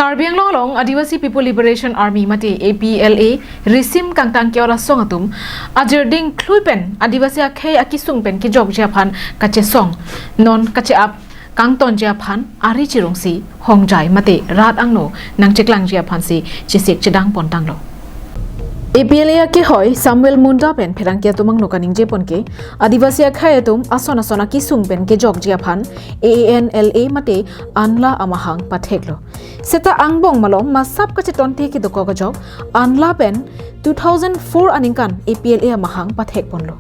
Karbi Anglong Adivasi People Liberation Army mati APLA risim kangtang kiora song atum ajerding kluipen Adivasi akhe akisung pen ki jog japhan kache song non kache ap kangton japhan ari cherungsi hongjai mate rat angno nang cheklang japhan si chisek chedang pontang lo APLA ke hoy Samuel Munda pen pherang kia tumang nokaning jepon ke Adivasi akhay atum asona sona kisung pen ke jog japhan ANLA mate anla amahang patheklo Seta angbong malom masap kache tonte ki doko ka jog anla pen 2004 aningkan APLA mahang pathek ponlo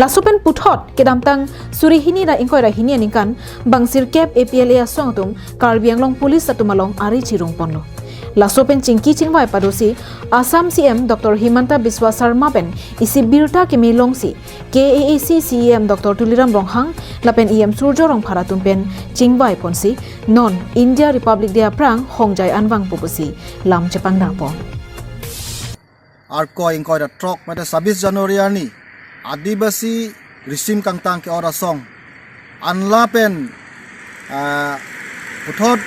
Lasupen puthot kedamtang surihini da ingkoi ra hini aningkan bangsir kep APLA songtum Karbi Anglong police atumalong ari chirung ponlo Lasopen chingki chingwai padosi Assam CM Dr. Himanta Biswa Sarma pen isi birta kimi longsi KAAC CEM Dr. Tuliram Ronghang lapen EM Surjo Rong Pharatum pen chingwai ponsi non India Republic dia prang hongjai anwang pupusi lam chepang dapo Arko ingkoi da trok pada 26 Januari ani Adivasi risim kangtang ke ora song anla pen puthot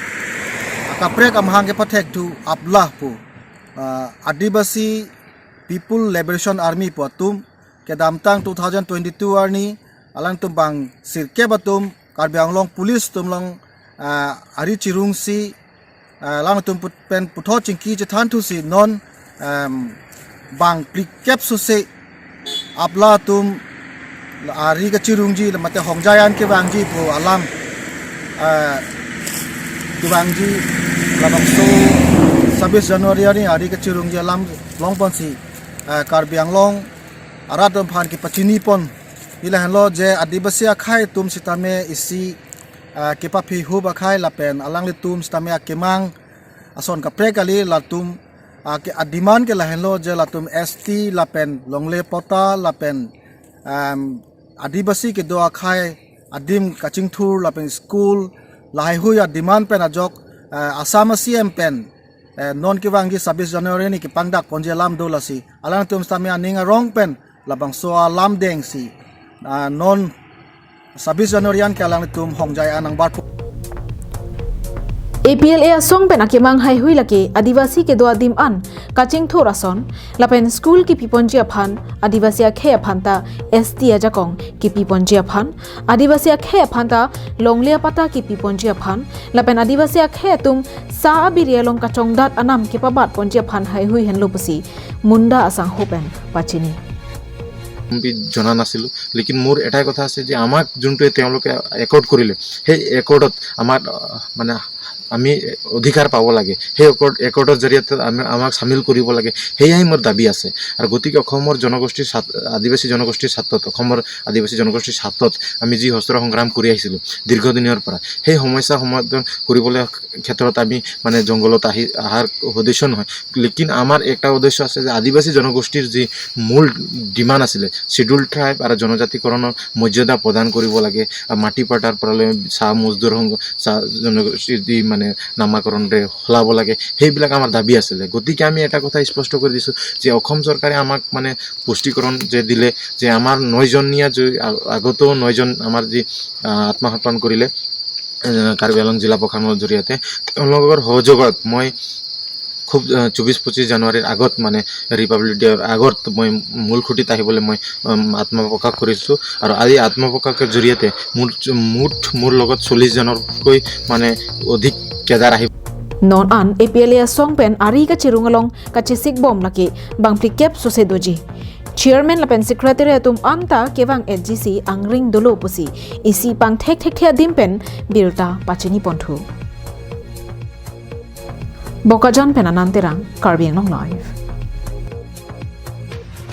kaprek amhang ke pathek tu APLA pu Adivasi People Liberation Army pu atum ke damtang 2022 arni alang tumbang sirke batum Karbi Anglong police tumlang ari cherungsi lang tum pen puthot chingki jethan tu si non bang plikep suse APLA tum ari ka cherungji mate hongjayan ke bangji pu alam ke bangji labang so 26 Januari ni hari ke cherungji alam longpon si Karbi Anglong aradom phan ki pachini pon ilahan lo je Adivasi akhai tum sitame isi ke pa phi hu ba khai lapen alang le tum sitame akemang ason ka prekali latum ke adiman ke lahan lo je latum ST lapen longle pota lapen Adivasi ke do akhai adim kaching thur lapen school lahai hu ya demand pen ajok Assam CM pen non ki wangi 26 Januari ni ki pangdak ponje lam dolasi alang tum sitame aninga rong pen labang so lam deng si non 26 Januari an ke alang tum hongjai nangbarpo APLA song pen akemang hai hui laki Adivasi ke do adim an kaching thorason lapen school ki piponji aphan Adivasi akhe aphanta ST ajakong ki piponji aphan Adivasi akhe aphanta longlia pata ki piponji aphan lapen Adivasi akhe tum sa abiria long kachongdat anam ki pabat ponji aphan hai hui hen lopusi munda asang hopen pachini জনা নাছিলো লেকিন মোৰ এটাই কথা আছে যে আমাক যোনটো তেওঁলোকে ৰেকৰ্ড কৰিলে সেই ৰেকৰ্ডত আমাৰ মানে আমি অধিকাৰ পাব লাগে সেই ৰেকৰ্ডৰ জৰিয়তে আমাক সামিল কৰিব লাগে হেয়াই মোৰ দাবী আছে আৰু গতিকে অসমৰ জনগোষ্ঠীৰ আদিবাসী জনগোষ্ঠীৰ ছাত্ৰত অসমৰ আদিবাসী জনগোষ্ঠীৰ ছাত্ৰত আমি যি হস্ত্ৰ সংগ্ৰাম কৰি আহিছিলোঁ দীৰ্ঘদিনৰ পৰা সেই সমস্যা সমাধান কৰিবলৈ ক্ষেত্ৰত আমি মানে জংগলত আহাৰ উদ্দেশ্য নহয় লেকিন আমাৰ একটা উদ্দেশ্য আছে যে আদিবাসী জনগোষ্ঠীৰ যি মূল ডিমাণ্ড আছিলে শিডিউল ট্ৰাইব আৰু জনজাতিকৰণৰ মৰ্যাদা প্ৰদান কৰিব লাগে মাটি পাটাৰ পৰা চাহ মজদুৰ চাহ জনগোষ্ঠীৰ যি মানে নামাকৰণৰে হলাব লাগে সেইবিলাক আমাৰ দাবী আছিলে গতিকে আমি এটা কথা স্পষ্ট কৰি দিছো যে অসম চৰকাৰে আমাক মানে পুষ্টিকৰণ যে দিলে যে আমাৰ 9 জনীয়া আগতো 9 জন আমাৰ যি আত্মহত্যা কৰিলে কাৰ্বি আংলং জিলা প্ৰশাসনৰ জৰিয়তে তেওঁলোকৰ সহযোগত মই খুব 24-25 জানুৱাৰীৰ আগত মানে ৰিপাব্লিক ডেৰ আগত মই মূল খুঁটিত আহিবলৈ মই আত্মপ্ৰকাশ কৰিছো আৰু আজি আত্মপ্ৰকাশৰ জৰিয়তে মোৰ লগত 40 জনৰকৈ মানে অধিক কেদাৰ আহিব non an APLA song pen ari ka chirungalong ka chisik bom laki bang plikep sose doji Chairman lapen secretary atum anta kewang SGC angring dolo pusi isi pang thek thia dimpen birta pachini ponthu Bokajan penananterang Karbi Anglong live